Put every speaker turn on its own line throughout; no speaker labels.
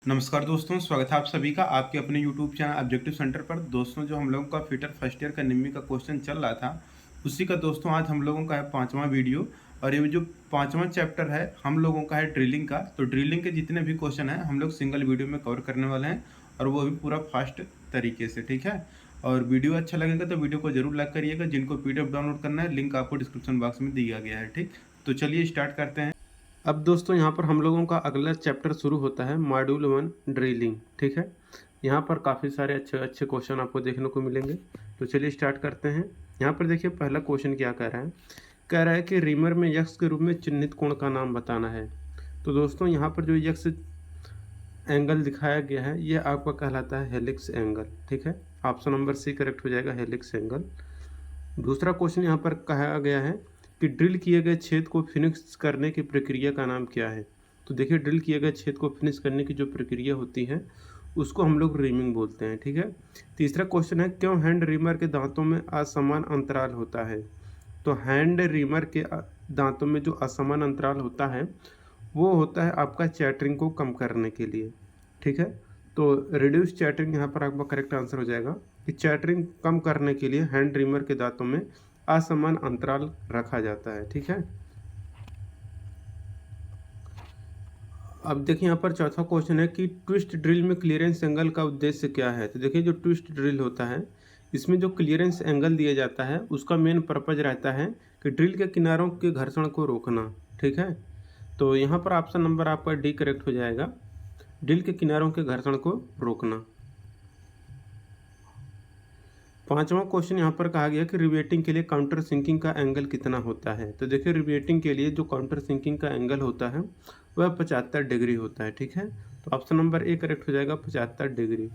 नमस्कार दोस्तों, स्वागत है आप सभी का आपके अपने यूट्यूब चैनल ऑब्जेक्टिव सेंटर पर। दोस्तों, जो हम लोगों का फिटर फर्स्ट ईयर का निम्मी का क्वेश्चन चल रहा था, उसी का दोस्तों आज हम लोगों का है 5वां वीडियो। और ये जो 5वां चैप्टर है हम लोगों का है ड्रिलिंग का। तो ड्रिलिंग के जितने भी क्वेश्चन हैं हम लोग सिंगल वीडियो में कवर करने वाले हैं, और वो भी पूरा फास्ट तरीके से, ठीक है। और वीडियो अच्छा लगेगा तो वीडियो को जरूर लाइक करिएगा। जिनको PDF डाउनलोड करना है, लिंक आपको डिस्क्रिप्शन बॉक्स में दिया गया है, ठीक। तो चलिए स्टार्ट करते हैं। अब दोस्तों यहाँ पर हम लोगों का अगला चैप्टर शुरू होता है, मॉड्यूल 1 ड्रिलिंग, ठीक है। यहाँ पर काफ़ी सारे अच्छे अच्छे क्वेश्चन आपको देखने को मिलेंगे। तो चलिए स्टार्ट करते हैं। यहाँ पर देखिए पहला क्वेश्चन क्या कह रहा है कि रीमर में यक्स के रूप में चिन्हित कोण का नाम बताना है। तो दोस्तों यहाँ पर जो यक्स एंगल दिखाया गया है ये आपका कहलाता है हेलिक्स एंगल, ठीक है। ऑप्शन नंबर सी करेक्ट हो जाएगा, हेलिक्स एंगल। दूसरा क्वेश्चन यहाँ पर कहा गया है कि ड्रिल किए गए छेद को फिनिश करने की प्रक्रिया का नाम क्या है। तो देखिए ड्रिल किए गए छेद को फिनिश करने की जो प्रक्रिया होती है उसको हम लोग रीमिंग बोलते हैं, ठीक है। तीसरा क्वेश्चन है, क्यों हैंड रीमर के दांतों में असमान अंतराल होता है। तो हैंड रीमर के दांतों में जो असमान अंतराल होता है वो होता है आपका चैटरिंग को कम करने के लिए, ठीक है। तो रिड्यूस चैटरिंग यहाँ पर आपका करेक्ट आंसर हो जाएगा कि चैटरिंग कम करने के लिए हैंड रीमर के दांतों में असमान अंतराल रखा जाता है, ठीक है। अब देखिए यहाँ पर चौथा क्वेश्चन है कि ट्विस्ट ड्रिल में क्लियरेंस एंगल का उद्देश्य क्या है। तो देखिए जो ट्विस्ट ड्रिल होता है इसमें जो क्लियरेंस एंगल दिया जाता है उसका मेन पर्पज रहता है कि ड्रिल के किनारों के घर्षण को रोकना, ठीक है। तो यहाँ पर ऑप्शन नंबर आपका डी करेक्ट हो जाएगा, ड्रिल के किनारों के घर्षण को रोकना। पांचवा क्वेश्चन यहाँ पर कहा गया कि रिवेटिंग के लिए काउंटर सिंकिंग का एंगल कितना होता है। तो देखिए रिवेटिंग के लिए जो काउंटर सिंकिंग का एंगल होता है वह 75 डिग्री होता है, ठीक है। तो ऑप्शन नंबर ए करेक्ट हो जाएगा, 75 डिग्री।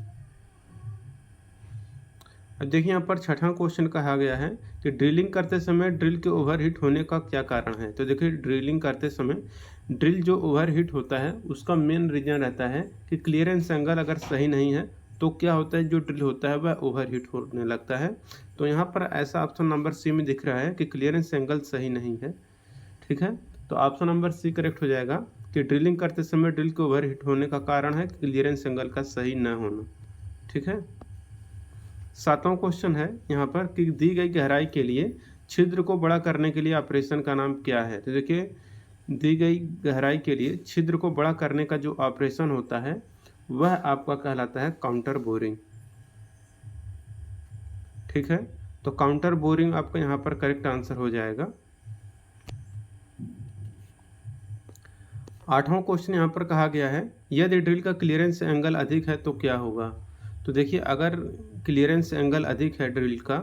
अब देखिए यहाँ पर छठा क्वेश्चन कहा गया है कि ड्रिलिंग करते समय ड्रिल के ओवरहीट होने का क्या कारण है। तो देखिए ड्रिलिंग करते समय ड्रिल जो ओवरहीट होता है उसका मेन रीजन रहता है कि क्लियरेंस एंगल अगर सही नहीं है तो क्या होता है, जो ड्रिल होता है वह ओवरहीट होने लगता है। तो यहाँ पर ऐसा ऑप्शन नंबर सी में दिख रहा है कि क्लियरेंस एंगल सही नहीं है, ठीक है। तो ऑप्शन नंबर सी करेक्ट हो जाएगा कि ड्रिलिंग करते समय ड्रिल के ओवरहीट होने का कारण है क्लियरेंस एंगल का सही न होना, ठीक है। सातवां क्वेश्चन है यहाँ पर कि दी गई गहराई के लिए छिद्र को बड़ा करने के लिए ऑपरेशन का नाम क्या है। तो देखिए दी गई गहराई के लिए छिद्र को बड़ा करने का जो ऑपरेशन होता है वह आपका कहलाता है काउंटर बोरिंग, ठीक है। तो काउंटर बोरिंग आपका यहाँ पर करेक्ट आंसर हो जाएगा। आठवां क्वेश्चन यहाँ पर कहा गया है, यदि ड्रिल का क्लियरेंस एंगल अधिक है तो क्या होगा। तो देखिए अगर क्लियरेंस एंगल अधिक है ड्रिल का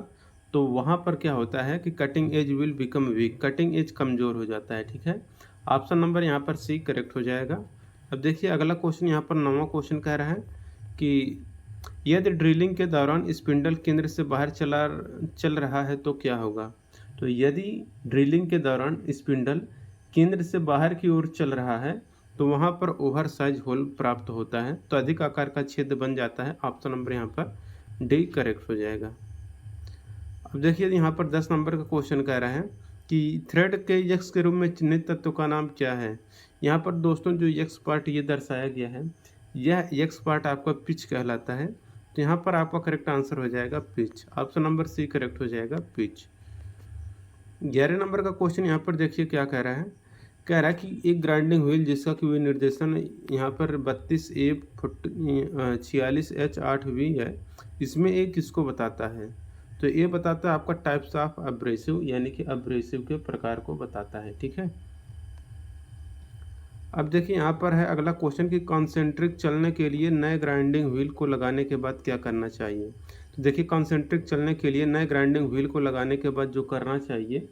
तो वहाँ पर क्या होता है कि cutting edge will become weak, cutting edge कमज़ोर हो जाता है, ठीक है। ऑप्शन नंबर यहाँ पर सी करेक्ट हो जाएगा। अब देखिए अगला क्वेश्चन यहाँ पर 9वां क्वेश्चन कह रहा है कि यदि ड्रिलिंग के दौरान स्पिंडल केंद्र से बाहर चल रहा है तो क्या होगा। तो यदि ड्रिलिंग के दौरान स्पिंडल केंद्र से बाहर की ओर चल रहा है तो वहाँ पर ओवर साइज होल प्राप्त होता है, तो अधिक आकार का छेद बन जाता है। ऑप्शन नंबर यहाँ पर डी करेक्ट हो जाएगा। अब देखिए यहाँ पर 10 नंबर का क्वेश्चन कह रहा है कि थ्रेड के यक्स के रूप में चिन्हित तत्व का नाम क्या है। यहाँ पर दोस्तों जो यक्स पार्ट ये दर्शाया गया है यह यक्स पार्ट आपका पिच कहलाता है। तो यहाँ पर आपका करेक्ट आंसर हो जाएगा pitch, option number c correct हो जाएगा पिच। 11 नंबर का क्वेश्चन यहाँ पर देखिए क्या कह रहा है कि एक ग्राइंडिंग व्हील जिसका कि विनिर्देशन यहाँ पर 32A 46H8V है, इसमें ए किसको बताता है। तो ये बताता है आपका टाइप्स ऑफ अब्रेसिव, यानी कि अब्रेसिव के प्रकार को बताता है, ठीक है। अब देखिए यहाँ पर है अगला क्वेश्चन कि कॉन्सेंट्रिक चलने के लिए नए ग्राइंडिंग व्हील को लगाने के बाद क्या करना चाहिए। तो देखिए कॉन्सेंट्रिक चलने के लिए नए ग्राइंडिंग व्हील को लगाने के बाद जो करना चाहिए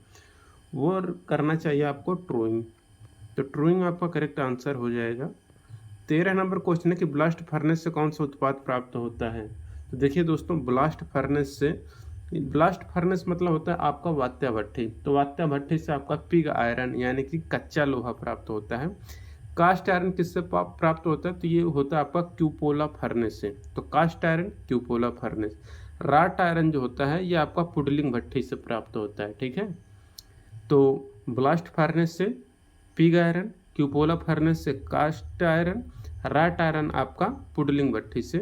वो करना चाहिए आपको ट्रूइंग। तो ट्रूइंग आपका करेक्ट आंसर हो जाएगा। 13 नंबर क्वेश्चन है कि ब्लास्ट फर्नेस से कौन सा उत्पाद प्राप्त होता है। तो देखिए दोस्तों ब्लास्ट फर्नेस मतलब होता है आपका वात्या भट्ठी। तो वात्या भट्ठी से आपका पिग आयरन यानी कि कच्चा लोहा प्राप्त होता है। कास्ट आयरन किससे प्राप्त होता है, तो ये होता है आपका क्यूपोला फर्नेस से। तो cast iron cupola furnace. Wrought iron जो होता है ये आपका पुडलिंग भट्ठी से प्राप्त होता है, ठीक है। तो ब्लास्ट फर्नेस से पिग आयरन, क्यूपोला फर्नेस से कास्ट आयरन, राट आयरन आपका पुडलिंग भट्ठी से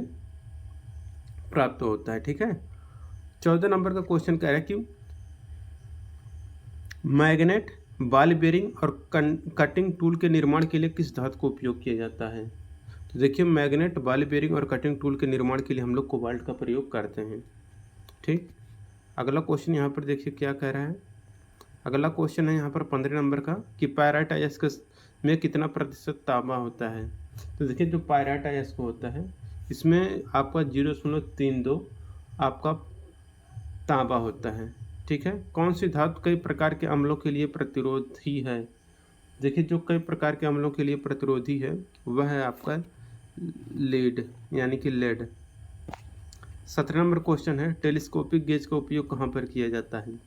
प्राप्त होता है। ठीक है। 14 नंबर का क्वेश्चन कह रहा है कि मैग्नेट, बॉल बेयरिंग और कटिंग टूल के निर्माण के लिए किस धातु का उपयोग किया जाता है? तो देखिए, मैग्नेट, बॉल बेयरिंग और कटिंग टूल के निर्माण के लिए हम लोग कोबाल्ट का प्रयोग करते हैं। ठीक। अगला क्वेश्चन यहाँ पर देखिए क्या कह रहा है। अगला क्वेश्चन है यहाँ पर 15 नंबर का कि पायराइट अयस्क में कितना प्रतिशत तांबा होता है? तो देखिए, जो पायराइट अयस्क होता है इसमें आपका 0.32 आपका तांबा होता है। ठीक है। कौन सी धातु कई प्रकार के अम्लों के लिए प्रतिरोधी है? देखिए, जो कई प्रकार के अम्लों के लिए प्रतिरोधी है वह है आपका लीड यानी कि लेड। 17 नंबर क्वेश्चन है, टेलीस्कोपिक गेज का उपयोग कहाँ पर किया जाता है?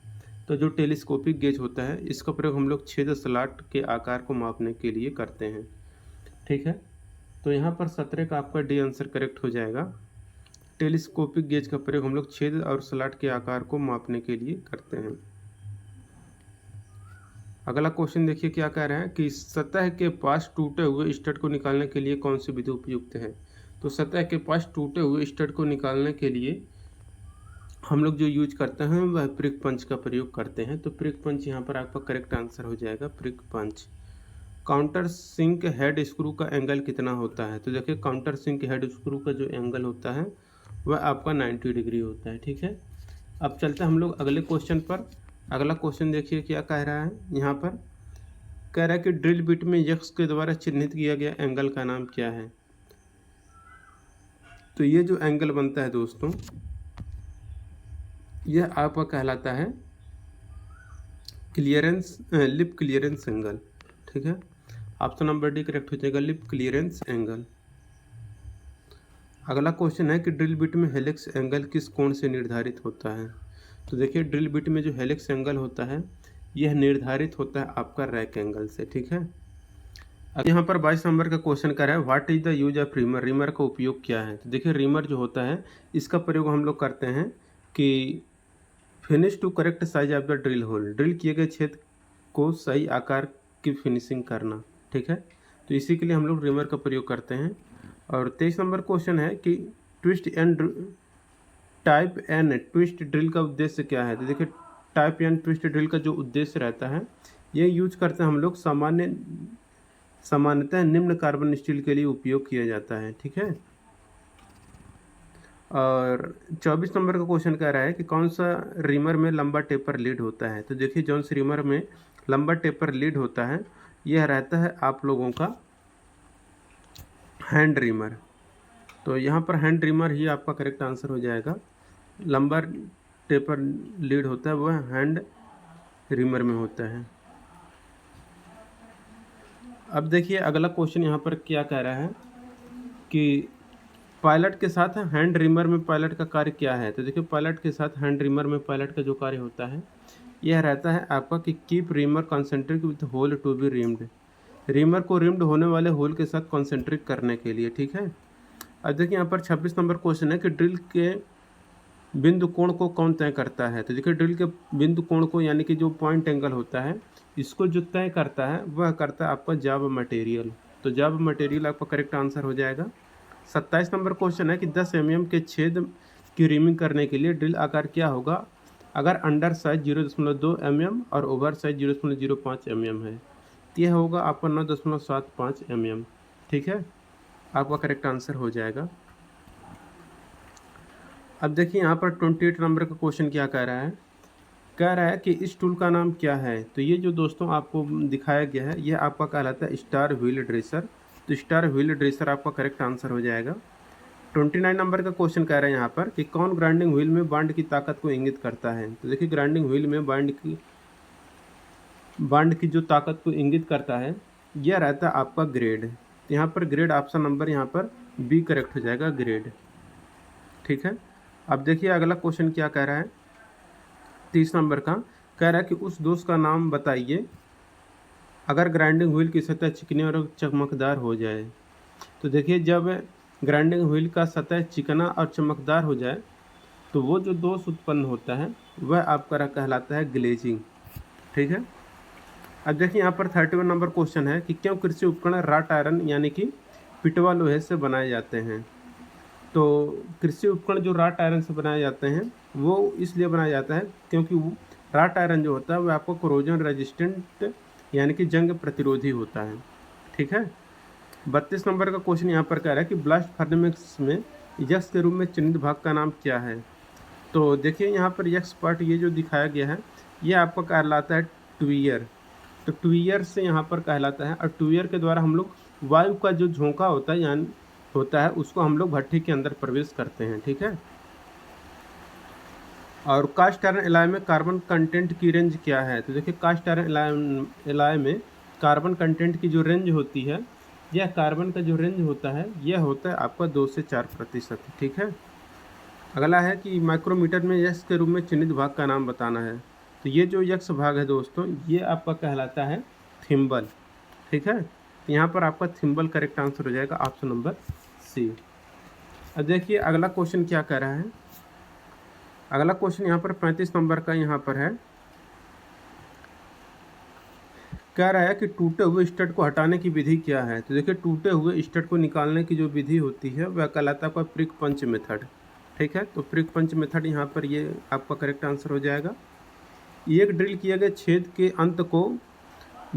तो जो टेलीस्कोपिक गेज होता है इसका प्रयोग हम लोग छेद स्लॉट के आकार को मापने के लिए करते हैं। ठीक है। तो यहाँ पर 17 का आपका डी आंसर करेक्ट हो जाएगा। टेलीस्कोपिक गेज का प्रयोग हम लोग छेद और स्लॉट के आकार को मापने के लिए करते हैं। अगला क्वेश्चन देखिए क्या कह रहा है कि सतह के पास टूटे हुए स्टड को निकालने के लिए कौन सी विधि उपयुक्त है? तो सतह के पास टूटे हुए स्टड को निकालने के लिए हम लोग जो यूज करते हैं वह प्रिक पंच का प्रयोग करते हैं। तो प्रिक पंच यहाँ पर आपका करेक्ट आंसर हो जाएगा, प्रिक पंच। काउंटर सिंक हेड स्क्रू का एंगल कितना होता है? तो देखिए, काउंटर सिंक हेड स्क्रू का जो एंगल होता है वह आपका 90 डिग्री होता है। ठीक है। अब चलते हैं हम लोग अगले क्वेश्चन पर। अगला क्वेश्चन देखिए क्या कह रहा है। यहाँ पर कह रहा है कि ड्रिल बिट में यक्स के द्वारा चिन्हित किया गया एंगल का नाम क्या है? तो ये जो एंगल बनता है दोस्तों, यह आपका कहलाता है क्लियरेंस, लिप क्लियरेंस एंगल। ठीक है। ऑप्शन नंबर डी करेक्ट हो जाएगा, लिप क्लियरेंस एंगल। अगला क्वेश्चन है कि ड्रिल बिट में हेलिक्स एंगल किस कोण से निर्धारित होता है? तो देखिए, ड्रिल बिट में जो हेलिक्स एंगल होता है यह निर्धारित होता है आपका रैक एंगल से। ठीक है। अब यहाँ पर 22 नंबर का क्वेश्चन कर रहा है, what is the use of reamer? Reamer का उपयोग क्या है? तो देखिए, रीमर जो होता है इसका प्रयोग हम लोग करते हैं कि finish to correct size of the drill hole, drill किए गए छेद को सही आकार की फिनिशिंग करना। ठीक है। तो इसी के लिए हम लोग रीमर का प्रयोग करते हैं। और 23 नंबर क्वेश्चन है कि twist and type an twist drill का उद्देश्य क्या है? तो देखिए, टाइप एन ट्विस्ट ड्रिल का जो उद्देश्य रहता है ये यूज करते हैं हम लोग सामान्यतः निम्न कार्बन स्टील के लिए उपयोग किया जाता है। ठीक है। और 24 नंबर का क्वेश्चन कह रहा है कि कौन सा रीमर में लंबा टेपर लीड होता है? तो देखिए, जौन सी रीमर में लंबा टेपर लीड होता है यह रहता है आप लोगों का हैंड रीमर। तो यहाँ पर हैंड रीमर ही आपका करेक्ट आंसर हो जाएगा। लंबा टेपर लीड होता है वह हैंड रीमर में होता है। अब देखिए, अगला क्वेश्चन यहाँ पर क्या कह रहा है कि पायलट के साथ हैंड रीमर में पायलट का कार्य क्या है? तो देखिए, पायलट के साथ हैंड रीमर में पायलट का जो कार्य होता है यह रहता है आपका कि keep reamer concentric with hole to be reamed, reamer को रिम्ड होने वाले होल के साथ कॉन्सेंट्रिक करने के लिए। ठीक है। अब देखिए, यहाँ पर 26 नंबर क्वेश्चन है कि ड्रिल के बिंदु कोण को कौन तय करता है? तो देखिए, ड्रिल के बिंदु कोण को यानी कि जो पॉइंट एंगल होता है इसको जो तय करता है वह करता है आपका जॉब मटेरियल। तो जॉब मटेरियल आपका करेक्ट आंसर हो जाएगा। 27 नंबर क्वेश्चन है कि 10 mm के छेद की रिमिंग करने के लिए ड्रिल आकार क्या होगा अगर अंडर साइज 0.2 mm और ओवर साइज 0.05 mm है? तो यह होगा आपका 9.75 mm। ठीक है। आपका करेक्ट आंसर हो जाएगा। अब देखिए, यहाँ पर 28 नंबर का क्वेश्चन क्या कह रहा है। कह रहा है कि इस टूल का नाम क्या है? तो ये जो दोस्तों आपको दिखाया गया है यह आपका कहलाता है स्टार व्हील ड्रेसर। तो स्टार व्हील ड्रेसर आपका करेक्ट आंसर हो जाएगा। 29 नंबर का क्वेश्चन कह रहा है यहाँ पर कि कौन ग्राइंडिंग व्हील में बांड की ताकत को इंगित करता है? तो देखिए, ग्राइंडिंग व्हील में बांड की जो ताकत को इंगित करता है यह रहता है आपका ग्रेड। तो यहाँ पर ग्रेड ऑप्शन नंबर यहाँ पर बी करेक्ट हो जाएगा, ग्रेड। ठीक है। अब देखिए, अगला क्वेश्चन क्या कह रहा है। 30 नंबर का कह रहा है कि उस दोष का नाम बताइए अगर ग्राइंडिंग व्हील की सतह चिकनी और चमकदार हो जाए। तो देखिए, जब ग्राइंडिंग व्हील का सतह चिकना और चमकदार हो जाए तो वो जो दोष उत्पन्न होता है वह आपका कहलाता है ग्लेजिंग। ठीक है। अब देखिए, यहाँ पर 31 नंबर क्वेश्चन है कि क्यों कृषि उपकरण राट आयरन यानी कि
पिटवा लोहे से बनाए जाते हैं। तो कृषि उपकरण जो राट आयरन से बनाए जाते हैं वो इसलिए बनाया जाता है क्योंकि वो राट आयरन जो होता है वो आपको कोरोजन रेजिस्टेंट यानी कि जंग प्रतिरोधी होता है। ठीक है। 32 नंबर का क्वेश्चन यहाँ पर कह रहा है कि ब्लास्ट फर्नेस में यक्स के रूप में चिन्हित भाग का नाम क्या है। तो देखिए यहाँ पर यक्स पार्ट ये जो दिखाया गया है ये आपका कहलाता है ट्वियर। तो ट्वियर से यहाँ पर कहलाता है और ट्वियर के द्वारा हम लोग वायु का जो झोंका होता है यानी होता है उसको हम लोग भट्ठी के अंदर प्रवेश करते हैं। ठीक है। और कास्ट आयरन एलॉय में कार्बन कंटेंट की रेंज क्या है। तो देखिए कास्ट आयरन एलॉय में कार्बन कंटेंट की जो रेंज होती है यह कार्बन का जो रेंज होता है यह होता है आपका 2 से 4%। ठीक है। अगला है कि माइक्रोमीटर में यक्स के रूप में चिन्हित भाग का नाम बताना है। तो ये जो यक्स भाग है दोस्तों ये आपका कहलाता है थिम्बल। ठीक है। तो यहाँ पर आपका थिम्बल करेक्ट आंसर हो जाएगा ऑप्शन नंबर सी। अब देखिए अगला क्वेश्चन क्या कह रहा है। अगला क्वेश्चन यहाँ पर 35 नंबर का यहाँ पर है, कह रहा है कि टूटे हुए स्टड को हटाने की विधि क्या है। तो देखिए टूटे हुए स्टड को निकालने की जो विधि होती है वह कहलाता है आपका प्रिक पंच मेथड। ठीक है। तो प्रिक पंच मेथड यहाँ पर ये आपका करेक्ट आंसर हो जाएगा। एक ड्रिल किए गए छेद के अंत को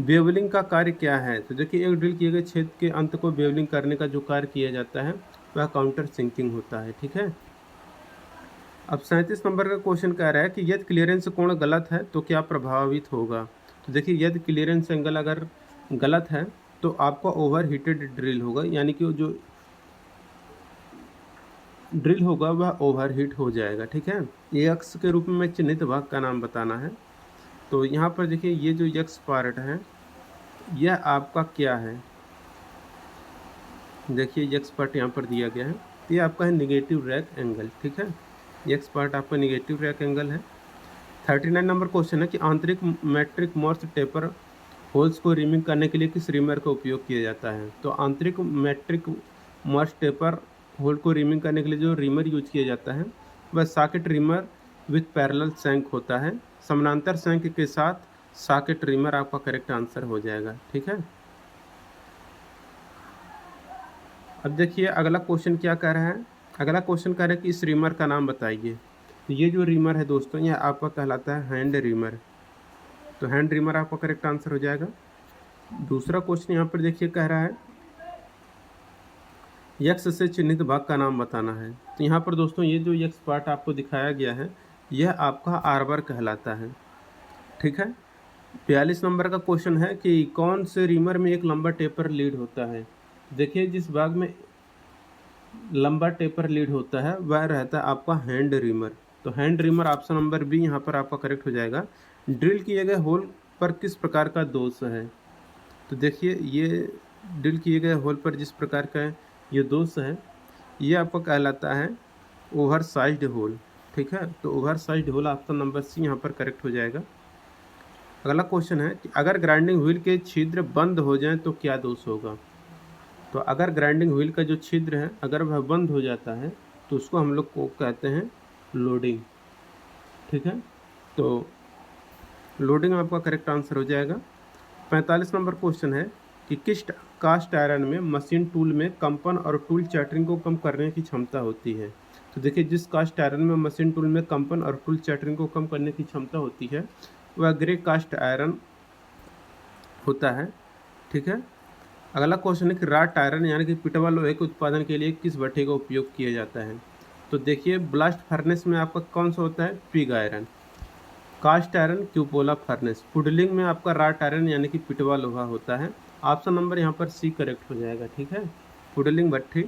बेवलिंग का कार्य क्या है। तो देखिए एक ड्रिल किए गए छेद के अंत को बेवलिंग करने का जो कार्य किया जाता है वह काउंटर सिंकिंग होता है। ठीक है। अब 37 नंबर का क्वेश्चन कह रहा है कि यदि क्लियरेंस कोण गलत है तो क्या प्रभावित होगा। तो देखिए यदि क्लियरेंस एंगल अगर गलत है तो आपका ओवर हीटेड ड्रिल होगा यानी कि जो ड्रिल होगा वह ओवर हीट हो जाएगा। ठीक है। यक्स के रूप में चिन्हित भाग का नाम बताना है। तो यहाँ पर देखिए ये जो यक्स पार्ट है यह आपका क्या है। देखिए यक्स पार्ट यहाँ पर दिया गया है ये आपका है निगेटिव रैक एंगल। ठीक है। यक्स पार्ट आपका निगेटिव रैक एंगल है। 39 नंबर क्वेश्चन है कि आंतरिक मैट्रिक मॉर्स टेपर होल्स को रिमिंग करने के लिए किस रिमर का उपयोग किया जाता है। तो आंतरिक मैट्रिक मॉर्स टेपर होल को रिमिंग करने के लिए जो रिमर यूज किया जाता है वह socket reamer with parallel shank होता है। समानांतर शैंक के साथ सॉकेट रिमर आपका करेक्ट आंसर हो जाएगा। ठीक है। अब देखिए अगला क्वेश्चन क्या कह रहा है। अगला क्वेश्चन कह रहा है कि इस रिमर का नाम बताइए। तो ये जो रिमर है दोस्तों यह आपका कहलाता है हैंड रिमर। तो हैंड रिमर आपका करेक्ट आंसर हो जाएगा। दूसरा क्वेश्चन यहाँ पर देखिए कह रहा है यक्स से चिन्हित भाग का नाम बताना है। तो यहाँ पर दोस्तों ये जो यक्स पार्ट आपको दिखाया गया है यह आपका आर्बर कहलाता है। ठीक है। 42 नंबर का क्वेश्चन है कि कौन से रिमर में एक लंबा टेपर लीड होता है। देखिए जिस भाग में लंबा टेपर लीड होता है वह रहता है आपका हैंड रिमर। तो hand reamer option number b यहाँ पर आपका करेक्ट हो जाएगा। ड्रिल किए गए होल पर किस प्रकार का दोष है। तो देखिए ये ड्रिल किए गए होल पर जिस प्रकार का ये दोष है ये आपका कहलाता है ओवर साइज्ड होल। ठीक है। तो oversized hole option number c यहाँ पर करेक्ट हो जाएगा। अगला क्वेश्चन है कि अगर ग्राइंडिंग व्हील के छिद्र बंद हो जाएं तो क्या दोष होगा। तो अगर ग्राइंडिंग व्हील का जो छिद्र है अगर वह बंद हो जाता है तो उसको हम लोग को कहते हैं लोडिंग। ठीक है। तो लोडिंग आपका करेक्ट आंसर हो जाएगा। 45 नंबर क्वेश्चन है कि किस कास्ट आयरन में मशीन टूल में कंपन और टूल चैटरिंग को कम करने की क्षमता होती है। तो देखिए जिस कास्ट आयरन में मशीन टूल में कंपन और टूल चैटरिंग को कम करने की क्षमता होती है वह ग्रे कास्ट आयरन होता है। ठीक है। अगला क्वेश्चन है कि राट आयरन यानी कि पिटवा लोहे के उत्पादन के लिए किस भट्ठी का उपयोग किया जाता है। तो देखिए ब्लास्ट फर्नेस में आपका कौन सा होता है pig iron. Cast iron cupola furnace. Puddling में आपका राट आयरन यानी कि पिटवा लोहा होता है। ऑप्शन नंबर यहाँ पर सी करेक्ट हो जाएगा। ठीक है। पुडलिंग भट्ठी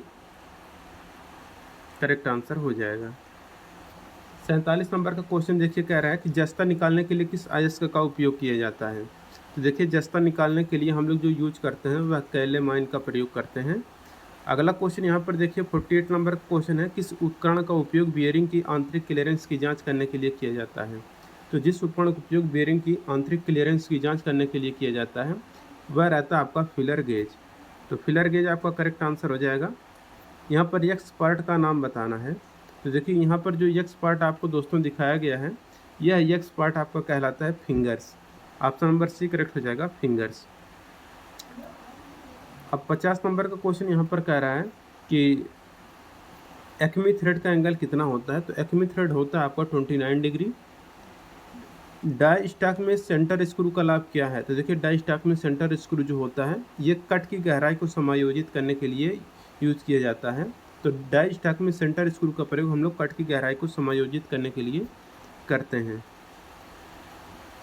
करेक्ट आंसर हो जाएगा। 47 नंबर का क्वेश्चन देखिए कह रहा है कि जस्ता निकालने के लिए किस अयस्क का उपयोग किया जाता है। तो देखिए जस्ता निकालने के लिए हम लोग जो यूज करते हैं वह कैलेमाइन का प्रयोग करते हैं। अगला क्वेश्चन यहाँ पर देखिए 48 नंबर का क्वेश्चन है किस उपकरण का उपयोग बियरिंग की आंतरिक क्लियरेंस की जांच करने के लिए किया जाता है। तो जिस उपकरण का उपयोग बियरिंग की आंतरिक क्लियरेंस की जांच करने के लिए किया जाता है वह रहता है आपका फिलर गेज। तो फिलर गेज आपका करेक्ट आंसर हो जाएगा। यहाँ पर यक्स पार्ट का नाम बताना है। तो देखिए यहाँ पर जो यक्स पार्ट आपको दोस्तों दिखाया गया है यह यक्स पार्ट आपका कहलाता है fingers. Option number c correct हो जाएगा फिंगर्स। अब 50 नंबर का क्वेश्चन यहाँ पर कह रहा है कि एक्मी थ्रेड का एंगल कितना होता है। तो एक्मी थ्रेड होता है आपका 29 डिग्री। डाई स्टॉक में सेंटर स्क्रू का लाभ क्या है। तो देखिए डाई स्टॉक में सेंटर स्क्रू जो होता है ये कट की गहराई को समायोजित करने के लिए यूज किया जाता है। तो डाई स्टॉक में सेंटर स्क्रू का प्रयोग हम लोग कट की गहराई को समायोजित करने के लिए करते हैं।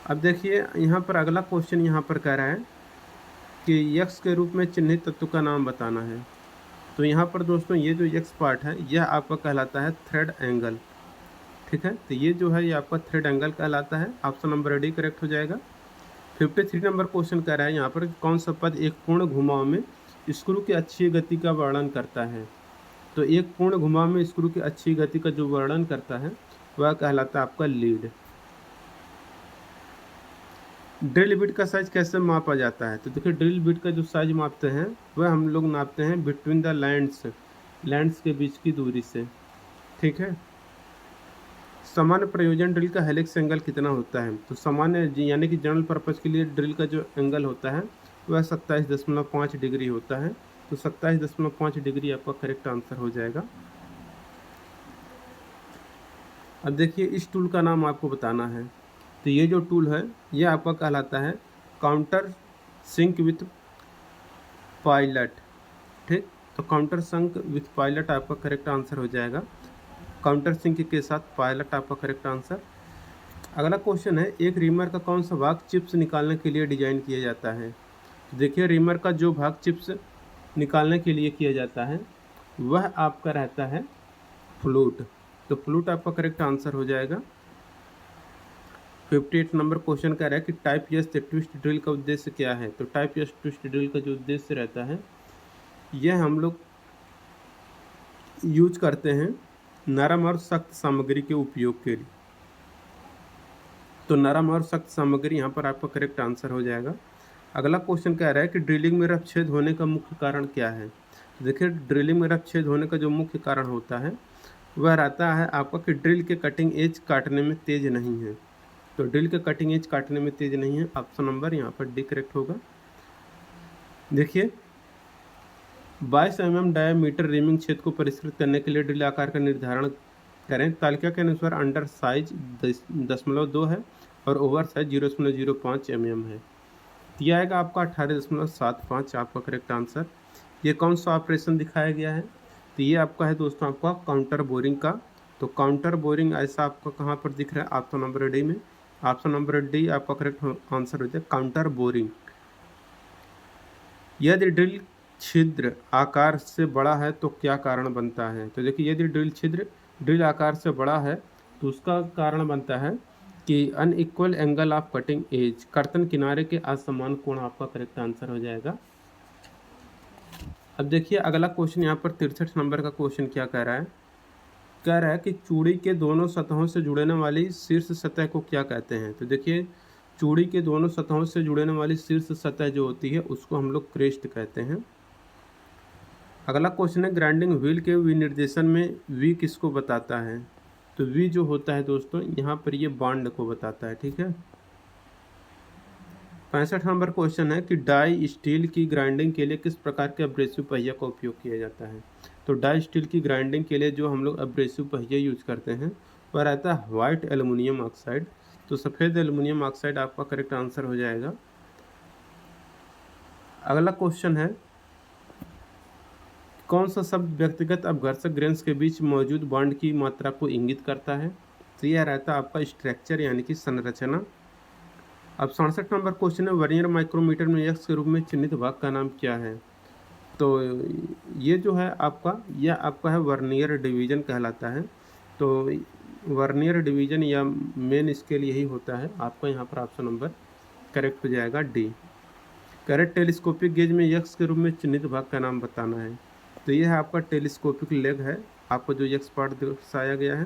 अब देखिए यहाँ पर अगला क्वेश्चन यहाँ पर कह रहा है कि यक्स के रूप में चिन्हित तत्व का नाम बताना है। तो यहाँ पर दोस्तों ये जो यक्स पार्ट है यह आपका कहलाता है थ्रेड एंगल। ठीक है, तो ये जो है ये आपका थ्रेड एंगल कहलाता है। ऑप्शन नंबर डी करेक्ट हो जाएगा। 53 नंबर क्वेश्चन कह रहा है यहाँ पर कौन सा पद एक पूर्ण घुमाव में स्क्रू की अक्षीय गति का वर्णन करता है। तो एक पूर्ण घुमाव में स्क्रू की अक्षीय गति का जो वर्णन करता है वह कहलाता है आपका लीड। ड्रिल बिट का साइज कैसे मापा जाता है। तो देखिए ड्रिल बिट का जो साइज मापते हैं वह हम लोग नापते हैं बिटवीन द लैंड्स के बीच की दूरी से। ठीक है, सामान्य प्रयोजन ड्रिल का हेलिक्स एंगल कितना होता है। तो सामान्य यानी कि जनरल पर्पज़ के लिए ड्रिल का जो एंगल होता है वह 27.5 डिग्री होता है। तो 27.5 डिग्री आपका करेक्ट आंसर हो जाएगा। अब देखिए इस टूल का नाम आपको बताना है। तो ये जो टूल है ये आपका कहलाता है काउंटर सिंक विथ पायलट। ठीक, तो काउंटर सिंक विथ पायलट आपका करेक्ट आंसर हो जाएगा। काउंटर सिंक के साथ पायलट आपका करेक्ट आंसर। अगला क्वेश्चन है एक रीमर का कौन सा भाग चिप्स निकालने के लिए डिजाइन किया जाता है। तो देखिए रीमर का जो भाग चिप्स निकालने के लिए किया जाता है वह आपका रहता है फ्लूट। तो फ्लूट आपका करेक्ट आंसर हो जाएगा। 58 नंबर क्वेश्चन कह रहा है कि टाइप एस ट्विस्ट ड्रिल का उद्देश्य क्या है। तो टाइप एस ट्विस्ट ड्रिल का जो उद्देश्य रहता है यह हम लोग यूज करते हैं नरम और सख्त सामग्री के उपयोग के लिए। तो नरम और सख्त सामग्री यहाँ पर आपका करेक्ट आंसर हो जाएगा। अगला क्वेश्चन कह रहा है कि ड्रिलिंग में रफ छेद होने का मुख्य कारण क्या है। देखिए ड्रिलिंग में रफ छेद होने का जो मुख्य कारण होता है वह रहता है आपका कि ड्रिल के कटिंग एज काटने में तेज नहीं है। तो ड्रिल के कटिंग एज काटने में तेज नहीं है। ऑप्शन नंबर यहाँ पर डी करेक्ट होगा। देखिए 22 mm डायमीटर रिमिंग छेद को परिष्कृत करने के लिए ड्रिल आकार का निर्धारण करें। तालिका के अनुसार अंडर साइज 0.2 है और ओवर साइज 0.05 mm है। यह आएगा आपका 18.75 आपका करेक्ट आंसर। ये कौन सा ऑपरेशन दिखाया गया है। तो ये आपका है दोस्तों आपका काउंटर बोरिंग का। तो काउंटर बोरिंग ऐसा आपका कहाँ पर दिख रहा है ऑप्शन नंबर डी में। ऑप्शन नंबर डी आपका करेक्ट आंसर हो जाए काउंटर बोरिंग। यदि ड्रिल छिद्र आकार से बड़ा है तो क्या कारण बनता है। तो देखिए यदि ड्रिल छिद्र ड्रिल आकार से बड़ा है तो उसका कारण बनता है कि unequal angle of cutting edge, कर्तन किनारे के असमान कोण आपका करेक्ट आंसर हो जाएगा। अब देखिए अगला क्वेश्चन यहाँ पर 63 नंबर का क्वेश्चन क्या कह रहा है। कह रहा है कि चूड़ी के दोनों सतहों से जुड़ने वाली शीर्ष सतह को क्या कहते हैं। तो देखिए चूड़ी के दोनों सतहों से जुड़ने वाली शीर्ष सतह जो होती है उसको हम लोग क्रेस्ट कहते हैं। अगला क्वेश्चन है ग्राइंडिंग व्हील के विनिर्देशन में वी किसको बताता है। तो वी जो होता है दोस्तों यहाँ पर ये बॉन्ड को बताता है। ठीक है, 65 नंबर क्वेश्चन है कि डाई स्टील की ग्राइंडिंग के लिए किस प्रकार के अब्रेसिव पहिया का उपयोग किया जाता है। तो डाई स्टील की ग्राइंडिंग के लिए जो हम लोग अब्रेसिव पहिया यूज करते हैं वह रहता है वाइट एल्युमिनियम ऑक्साइड। तो सफ़ेद एल्युमिनियम ऑक्साइड आपका करेक्ट आंसर हो जाएगा। अगला क्वेश्चन है कौन सा शब्द व्यक्तिगत अपघर्षक ग्रेन्स के बीच मौजूद बॉन्ड की मात्रा को इंगित करता है। तो यह रहता है आपका स्ट्रक्चर यानी कि संरचना। अब 67 नंबर क्वेश्चन है वर्नियर माइक्रोमीटर में एक्स के रूप में चिन्हित भाग का नाम क्या है। तो ये जो है आपका यह आपका है वर्नियर डिवीजन कहलाता है। तो वर्नियर डिवीजन या मेन स्केल यही होता है आपका। यहाँ पर ऑप्शन नंबर करेक्ट हो जाएगा डी। करेक्ट टेलीस्कोपिक गेज में एक्स के रूप में चिन्हित भाग का नाम बताना है। तो यह आपका टेलीस्कोपिक लेग है आपको जो एक्स पार्ट दर्शाया गया है।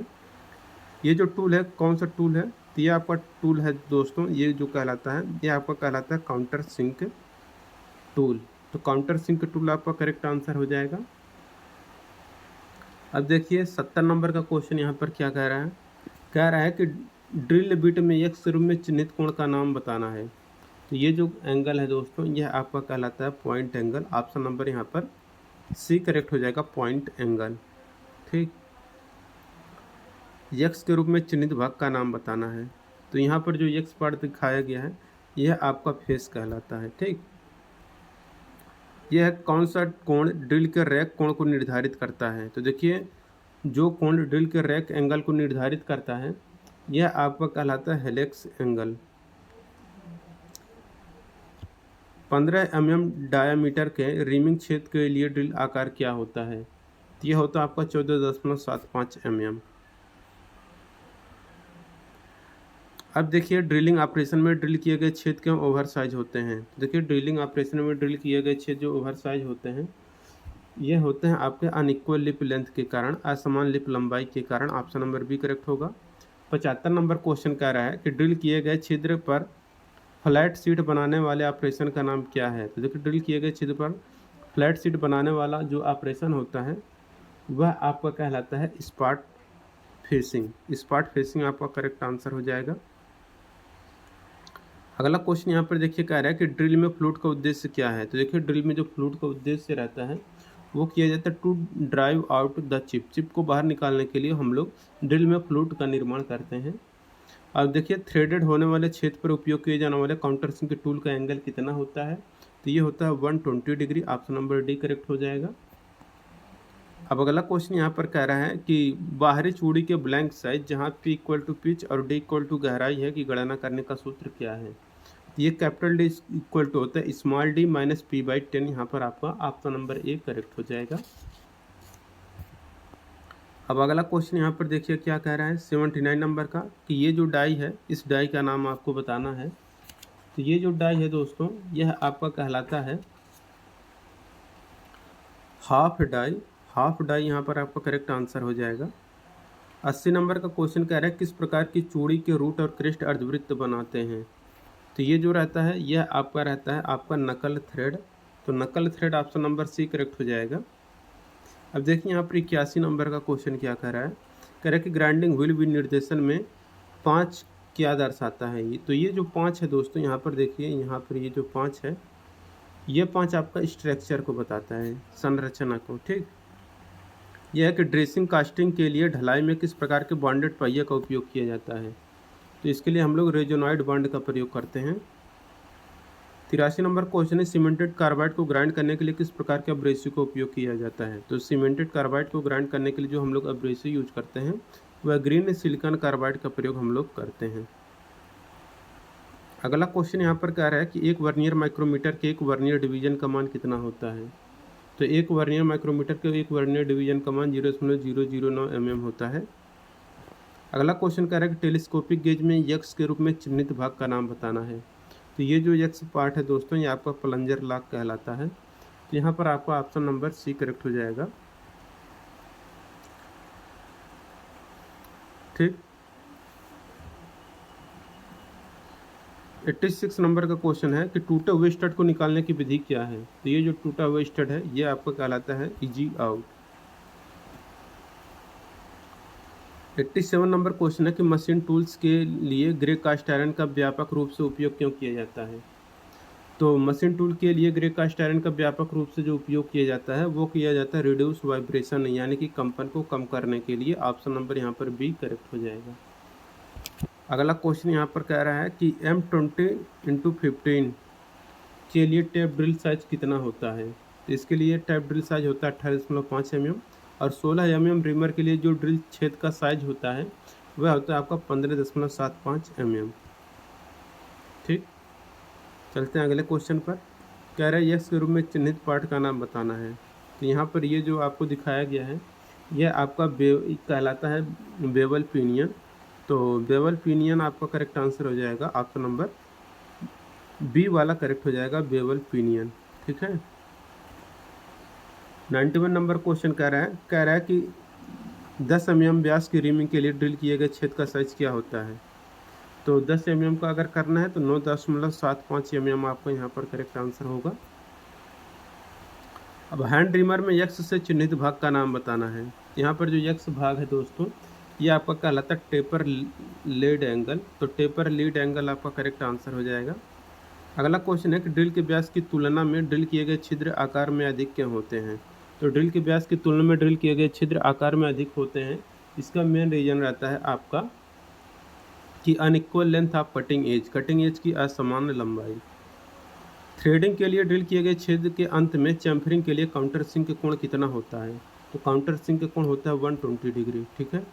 ये जो टूल है कौन सा टूल है। तो ये आपका टूल है दोस्तों ये जो कहलाता है ये आपका कहलाता है काउंटर सिंक टूल। तो काउंटर सिंक टूल आपका करेक्ट आंसर हो जाएगा। अब देखिए 70 नंबर का क्वेश्चन यहाँ पर क्या कह रहा है। कह रहा है कि ड्रिल बिट में एक्स रूप में चिन्हित कोण का नाम बताना है। तो ये जो एंगल है दोस्तों, यह आपका कहलाता है पॉइंट एंगल। ऑप्शन नंबर यहाँ पर सी करेक्ट हो जाएगा, पॉइंट एंगल। ठीक। यक्स के रूप में चिन्हित भाग का नाम बताना है। तो यहाँ पर जो यक्स पार्ट दिखाया गया है, यह आपका फेस कहलाता है। ठीक। यह कौन सा कोण ड्रिल के रैक कोण को निर्धारित करता है? तो देखिए, जो कोण ड्रिल के रैक एंगल को निर्धारित करता है, यह आपका कहलाता है हेलिक्स एंगल। 15 mm डायामीटर के रिमिंग छेद के लिए ड्रिल आकार क्या होता है? तो यह होता है आपका 14.75 mm। अब देखिए, ड्रिलिंग ऑपरेशन में ड्रिल किए गए छेद क्यों ओवर साइज होते हैं? तो देखिए, ड्रिलिंग ऑपरेशन में ड्रिल किए गए छेद जो ओवर साइज होते हैं, ये होते हैं आपके अनइक्वल लिप लेंथ के कारण, असमान लिप लंबाई के कारण। ऑप्शन नंबर बी करेक्ट होगा। 75 नंबर क्वेश्चन कह रहा है कि ड्रिल किए गए छिद्र पर फ्लैट सीट बनाने वाले ऑपरेशन का नाम क्या है? तो देखिए, ड्रिल किए गए छिद्र पर फ्लैट सीट बनाने वाला जो ऑपरेशन होता है, वह आपका कहलाता है स्पॉट फेसिंग। स्पॉट फेसिंग आपका करेक्ट आंसर हो जाएगा। अगला क्वेश्चन यहाँ पर देखिए कह रहा है कि ड्रिल में फ्लूट का उद्देश्य क्या है? तो देखिए, ड्रिल में जो फ्लूट का उद्देश्य रहता है, वो किया जाता है to drive out the chip. Chip को बाहर निकालने के लिए हम लोग ड्रिल में फ्लूट का निर्माण करते हैं। अब देखिए, थ्रेडेड होने वाले छेद पर उपयोग किए जाने वाले काउंटरसिंक के टूल का एंगल कितना होता है? तो ये होता है 120 degree. Option number D correct हो जाएगा। अब अगला क्वेश्चन यहाँ पर कह रहा है कि बाहरी चूड़ी के ब्लैंक साइज जहाँ पी इक्वल टू पिच और डी इक्वल टू गहराई है की गणना करने का सूत्र क्या है? ये कैपिटल डी इक्वल टू होता है small D minus P by 10। यहाँ पर आपका ऑप्शन नंबर ए करेक्ट हो जाएगा। अब अगला क्वेश्चन यहाँ पर देखिए क्या कह रहा है 79 नंबर का, कि ये जो डाई है, इस डाई का नाम आपको बताना है। तो ये जो डाई है दोस्तों, यह आपका कहलाता है हाफ डाई। हाफ डाई यहाँ पर आपका करेक्ट आंसर हो जाएगा। 80 नंबर का क्वेश्चन कह रहा है किस प्रकार की चूड़ी के रूट और क्रेस्ट अर्धवृत्त बनाते हैं? तो ये जो रहता है, यह आपका रहता है आपका नकल थ्रेड। तो knuckle thread option number c correct हो जाएगा। अब देखिए, यहाँ पर 81 नंबर का क्वेश्चन क्या कह रहा है, कह रहा है कि ग्राइंडिंग व्हील विनिर्देशन में 5 क्या दर्शाता है? ये तो ये जो 5 है दोस्तों, यहाँ पर देखिए, यहाँ पर ये जो 5 है, ये 5 आपका स्ट्रक्चर को बताता है, संरचना को। ठीक। यह है कि ड्रेसिंग कास्टिंग के लिए ढलाई में किस प्रकार के बॉन्डेड पहिए का उपयोग किया जाता है? तो इसके लिए हम लोग रेजोनाइड बॉन्ड का प्रयोग करते हैं। 83 नंबर क्वेश्चन है सीमेंटेड कार्बाइड को ग्राइंड करने के लिए किस प्रकार के अब्रेसिव का उपयोग किया जाता है? तो सीमेंटेड कार्बाइड को ग्राइंड करने के लिए जो हम लोग अब्रेसिव यूज करते हैं, वह ग्रीन सिलिकॉन कार्बाइड का प्रयोग हम लोग करते हैं। अगला क्वेश्चन यहाँ पर कह रहा है कि एक वर्नियर माइक्रोमीटर के एक वर्नियर डिवीजन का मान कितना होता है? तो एक वर्नियर माइक्रोमीटर के एक वर्नियर डिवीजन का मान 0.009 mm होता है। अगला क्वेश्चन कह रहा है कि टेलीस्कोपिक गेज में यक्स के रूप में चिन्हित भाग का नाम बताना है। तो ये जो यक्स पार्ट है दोस्तों, ये आपका प्लंजर लॉक कहलाता है। तो यहाँ पर आपका ऑप्शन नंबर सी करेक्ट हो जाएगा। ठीक। 86 नंबर का क्वेश्चन है कि टूटे हुए स्टड को निकालने की विधि क्या है? तो ये जो टूटा हुआ स्टड है, ये आपका कहलाता है इजी आउट। 87 नंबर क्वेश्चन है कि मशीन टूल्स के लिए ग्रे कास्ट आयरन का व्यापक रूप से उपयोग क्यों किया जाता है? तो मशीन टूल के लिए ग्रे कास्ट आयरन का व्यापक रूप से जो उपयोग किया जाता है, वो किया जाता है रिड्यूस वाइब्रेशन, यानी कि कंपन को कम करने के लिए। ऑप्शन नंबर यहाँ पर बी करेक्ट हो जाएगा। अगला क्वेश्चन यहाँ पर कह रहा है कि M20x15 के लिए टेप ड्रिल साइज कितना होता है? तो इसके लिए टेप ड्रिल साइज होता है 18.5 mm, और 16 mm रिमर के लिए जो ड्रिल छेद का साइज होता है, वह होता है आपका 15.75 mm। ठीक। चलते हैं अगले क्वेश्चन पर। कह रहा है यक्स के रूप में चिन्हित पार्ट का नाम बताना है। तो यहाँ पर ये जो आपको दिखाया गया है, यह आपका कहलाता है बेवल पिनियन। तो बेवल पिनियन आपका करेक्ट आंसर हो जाएगा। ऑप्शन नंबर बी वाला करेक्ट हो जाएगा, बेवल पिनियन। ठीक है। 91 नंबर क्वेश्चन कह रहा है कि 10 mm व्यास की रिमिंग के लिए ड्रिल किए गए छेद का साइज क्या होता है? तो 10 mm का अगर करना है तो 9.75 mm आपका यहाँ पर करेक्ट आंसर होगा। अब हैंड ड्रीमर में यक्स से चिन्हित भाग का नाम बताना है। यहाँ पर जो यक्स भाग है दोस्तों, ये आपका कहलाता है टेपर लीड एंगल। तो टेपर लीड एंगल आपका करेक्ट आंसर हो जाएगा। अगला क्वेश्चन है कि ड्रिल के व्यास की तुलना में ड्रिल किए गए छिद्र आकार में अधिक क्यों होते हैं। तो ड्रिल के व्यास की तुलना में ड्रिल किए गए छिद्र आकार में अधिक होते हैं, इसका मेन रीजन रहता है आपका कि unequal length of cutting edge की असमान लंबाई। थ्रेडिंग के लिए ड्रिल किए गए छेद के अंत में चैम्फरिंग के लिए काउंटर सिंक के कोण कितना होता है। तो काउंटर सिंक के कोण होता है 120 डिग्री। ठीक है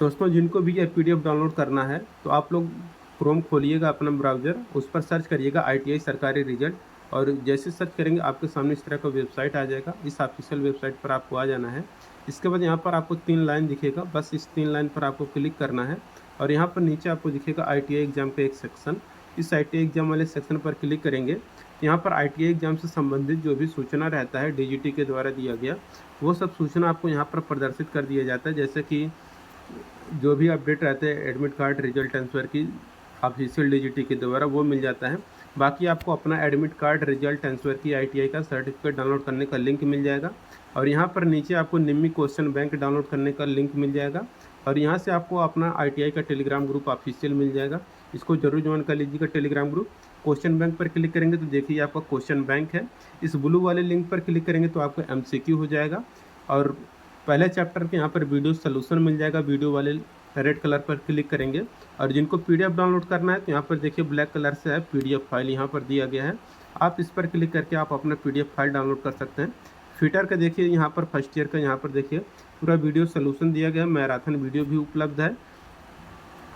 दोस्तों, जिनको भी यह PDF डाउनलोड करना है तो आप लोग क्रोम खोलिएगा अपना ब्राउज़र, उस पर सर्च करिएगा ITI सरकारी रिजल्ट, और जैसे सर्च करेंगे आपके सामने इस तरह का वेबसाइट आ जाएगा। इस ऑफिशियल वेबसाइट पर आपको आ जाना है। इसके बाद यहाँ पर आपको 3 लाइन दिखेगा, बस इस 3 लाइन पर आपको क्लिक करना है और यहाँ पर नीचे आपको दिखेगा ITI एग्ज़ाम का एक सेक्शन। इस ITI एग्ज़ाम वाले सेक्शन पर क्लिक करेंगे, यहाँ पर ITI एग्ज़ाम से संबंधित जो भी सूचना रहता है DGT के द्वारा दिया गया, वो सब सूचना आपको यहाँ पर प्रदर्शित कर दिया जाता है। जैसे कि जो भी अपडेट रहते हैं एडमिट कार्ड रिजल्ट ट्रांसफ़र की ऑफिशियल DGT के द्वारा, वो मिल जाता है। बाकी आपको अपना एडमिट कार्ड रिजल्ट ट्रांसफ़र की ITI का सर्टिफिकेट डाउनलोड करने का लिंक मिल जाएगा, और यहाँ पर नीचे आपको निम्मी क्वेश्चन बैंक डाउनलोड करने का लिंक मिल जाएगा, और यहाँ से आपको अपना ITI का टेलीग्राम ग्रुप ऑफिशियल मिल जाएगा। इसको जरूर ज्वाइन कर लीजिएगा टेलीग्राम ग्रुप। क्वेश्चन बैंक पर क्लिक करेंगे तो देखिए आपका क्वेश्चन बैंक है। इस ब्लू वाले लिंक पर क्लिक करेंगे तो आपका MCQ हो जाएगा, और पहले चैप्टर के यहाँ पर वीडियो सोल्यूशन मिल जाएगा। वीडियो वाले रेड कलर पर क्लिक करेंगे, और जिनको PDF डाउनलोड करना है तो यहाँ पर देखिए ब्लैक कलर से है PDF फाइल यहाँ पर दिया गया है। आप इस पर क्लिक करके आप अपना PDF फाइल डाउनलोड कर सकते हैं। फिटर का देखिए यहाँ पर फर्स्ट ईयर का यहाँ पर देखिए पूरा वीडियो सोल्यूशन दिया गया है, मैराथन वीडियो भी उपलब्ध है।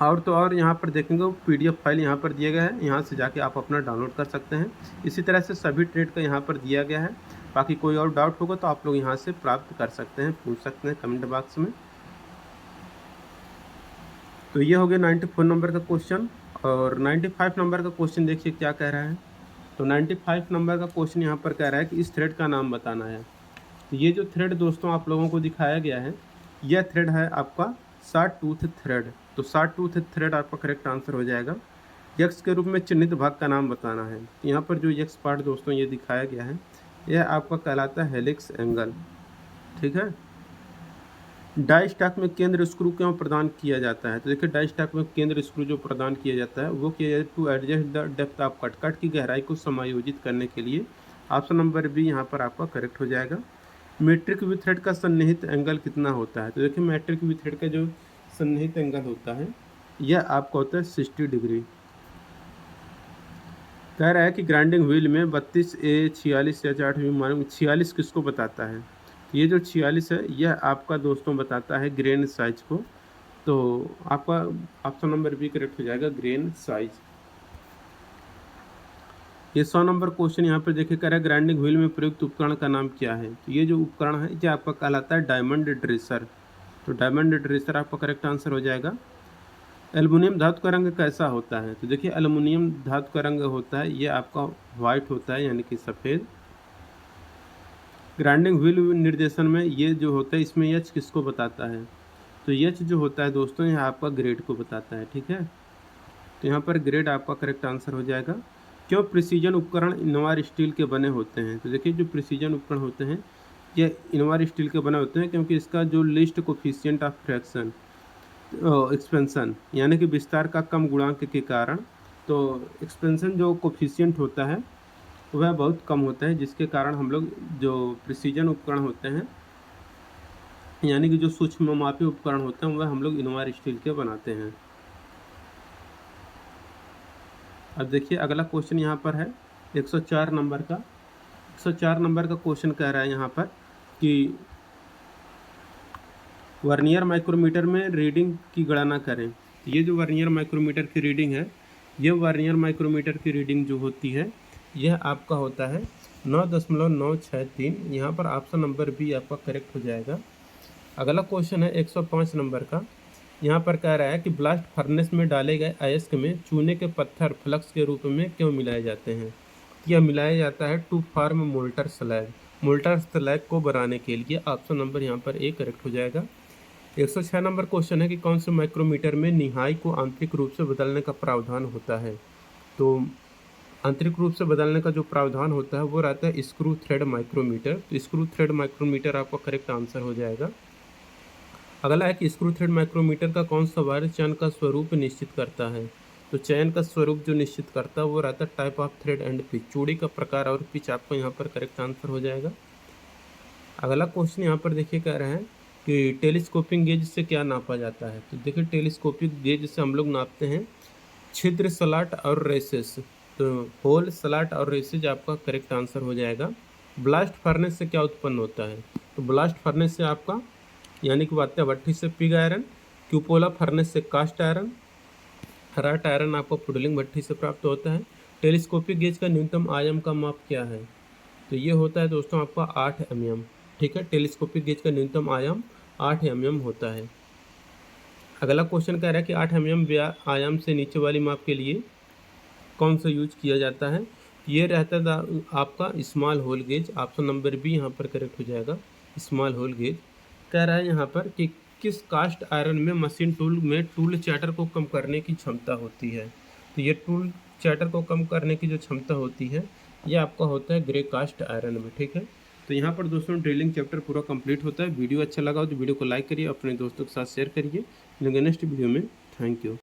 और तो और यहाँ पर देखेंगे PDF फाइल यहाँ पर दिया गया है, यहाँ से जाके आप अपना डाउनलोड कर सकते हैं। इसी तरह से सभी ट्रेड का यहाँ पर दिया गया है। बाकी कोई और डाउट होगा तो आप लोग यहाँ से प्राप्त कर सकते हैं, पूछ सकते हैं कमेंट बॉक्स में। तो ये हो गया 94 नंबर का क्वेश्चन, और 95 नंबर का क्वेश्चन देखिए क्या कह रहा है। तो 95 नंबर का क्वेश्चन यहाँ पर कह रहा है कि इस थ्रेड का नाम बताना है। तो ये जो थ्रेड दोस्तों आप लोगों को दिखाया गया है, यह थ्रेड है आपका शॉर्ट टूथ थ्रेड। तो शॉर्ट टूथ थ्रेड आपका करेक्ट आंसर हो जाएगा। यक्स के रूप में चिन्हित भाग का नाम बताना है। यहाँ पर जो यक्स पार्ट दोस्तों ये दिखाया गया है, यह आपका कहलाता है हेलिक्स एंगल। ठीक है, डाई स्टॉक में केंद्र स्क्रू क्यों प्रदान किया जाता है। तो देखिए डाई स्टॉक में केंद्र स्क्रू जो प्रदान किया जाता है वो किया जाता है to adjust the depth of cut की गहराई को समायोजित करने के लिए। ऑप्शन नंबर बी यहाँ पर आपका करेक्ट हो जाएगा। मीट्रिक वी थ्रेड का सन्निहित एंगल कितना होता है। तो देखिए मैट्रिक वी थ्रेड का जो सन्निहित एंगल होता है यह आपका होता है 60 डिग्री। कह रहा है कि ग्राइंडिंग व्हील में 32A 46 या 8 मालूम 46 किसको बताता है। ये जो 46 है यह आपका दोस्तों बताता है ग्रेन साइज को। तो आपका ऑप्शन नंबर बी करेक्ट हो जाएगा, ग्रेन साइज। ये 100 नंबर क्वेश्चन यहाँ पर देखिए कह रहा है ग्राइंडिंग व्हील में प्रयुक्त उपकरण का नाम क्या है। तो ये जो उपकरण है ये आपका कहलाता है डायमंड ड्रेसर। तो डायमंड ड्रेसर आपका करेक्ट आंसर हो जाएगा। एल्युमिनियम धातु का रंग कैसा होता है। तो देखिए एल्युमिनियम धातु का रंग होता है ये आपका वाइट होता है, यानी कि सफ़ेद। ग्राइंडिंग व्हील निर्देशन में ये जो होता है इसमें एच किसको बताता है। तो एच जो होता है दोस्तों यह आपका ग्रेड को बताता है। ठीक है, तो यहाँ पर ग्रेड आपका करेक्ट आंसर हो जाएगा। क्यों प्रिसीजन उपकरण इनवार स्टील के बने होते हैं। तो देखिए जो प्रिसीजन उपकरण होते हैं ये इनवार स्टील के बने होते हैं क्योंकि इसका जो least coefficient of fraction expansion यानी कि विस्तार का कम गुणांक के कारण, तो एक्सपेंशन जो कोफिशिएंट होता है वह बहुत कम होता है, जिसके कारण हम लोग जो प्रिसीजन उपकरण होते हैं यानी कि जो सूक्ष्म मापी उपकरण होते हैं वह हम लोग इनवार स्टील के बनाते हैं। अब देखिए अगला क्वेश्चन यहाँ पर है 104 नंबर का। 104 नंबर का क्वेश्चन कह रहा है यहाँ पर कि वर्नियर माइक्रोमीटर में रीडिंग की गणना करें। ये जो वर्नियर माइक्रोमीटर की रीडिंग है, ये वर्नियर माइक्रोमीटर की रीडिंग जो होती है यह आपका होता है 9.963। यहाँ पर ऑप्शन नंबर बी आपका करेक्ट हो जाएगा। अगला क्वेश्चन है 105 नंबर का। यहाँ पर कह रहा है कि ब्लास्ट फर्नेस में डाले गए अयस्क में चूने के पत्थर फ्लक्स के रूप में क्यों मिलाए जाते हैं। यह मिलाया जाता है टू फार्म मोल्टर स्लैग को बनाने के लिए। ऑप्शन नंबर यहाँ पर ए करेक्ट हो जाएगा। 106 नंबर क्वेश्चन है कि कौन से माइक्रोमीटर में निहाई को आंतरिक रूप से बदलने का प्रावधान होता है। तो आंतरिक रूप से बदलने का जो प्रावधान होता है वो रहता है स्क्रू थ्रेड माइक्रोमीटर। तो स्क्रू थ्रेड माइक्रोमीटर आपका करेक्ट आंसर हो जाएगा। अगला है कि स्क्रू थ्रेड माइक्रोमीटर का कौन सा वायर चयन का स्वरूप निश्चित करता है। तो चयन का स्वरूप जो निश्चित करता है वो रहता है type of thread and pitch, चूड़ी का प्रकार और पिच आपको यहाँ पर करेक्ट आंसर हो जाएगा। अगला क्वेश्चन यहाँ पर देखिए कह रहे हैं कि टेलीस्कोपिंग गेज से क्या नापा जाता है। तो देखिए टेलीस्कोपिक गेज से हम लोग नापते हैं छिद्र, स्लॉट और रेसेस। तो होल, स्लॉट और रेसेज आपका करेक्ट आंसर हो जाएगा। ब्लास्ट फर्नेस से क्या उत्पन्न होता है। तो ब्लास्ट फर्नेस से आपका यानी कि वात्या भट्ठी से पिग आयरन, क्यूपोला फर्नेस से कास्ट आयरन, हराट आयरन आपको पुडलिंग भट्ठी से प्राप्त होता है। टेलीस्कोपिक गेज का न्यूनतम आयाम का माप क्या है। तो ये होता है दोस्तों आपका 8 mm। ठीक है, टेलीस्कोपिक गेज का न्यूनतम आयाम 8 mm होता है। अगला क्वेश्चन कह रहा है कि 8 mm आयाम से नीचे वाली माप के लिए कौन सा यूज किया जाता है। ये रहता था आपका small hole gauge, option number b यहाँ पर करेक्ट हो जाएगा, स्मॉल होल गेज। कह रहा है यहाँ पर कि किस कास्ट आयरन में मशीन टूल में टूल चैटर को कम करने की क्षमता होती है। तो ये टूल चैटर को कम करने की जो क्षमता होती है ये आपका होता है ग्रे कास्ट आयरन में। ठीक है, तो यहाँ पर दोस्तों ड्रिलिंग चैप्टर पूरा कंप्लीट होता है। वीडियो अच्छा लगा हो तो वीडियो को लाइक करिए, अपने दोस्तों के साथ शेयर करिए। मिलेंगे नेक्स्ट वीडियो में। Thank you.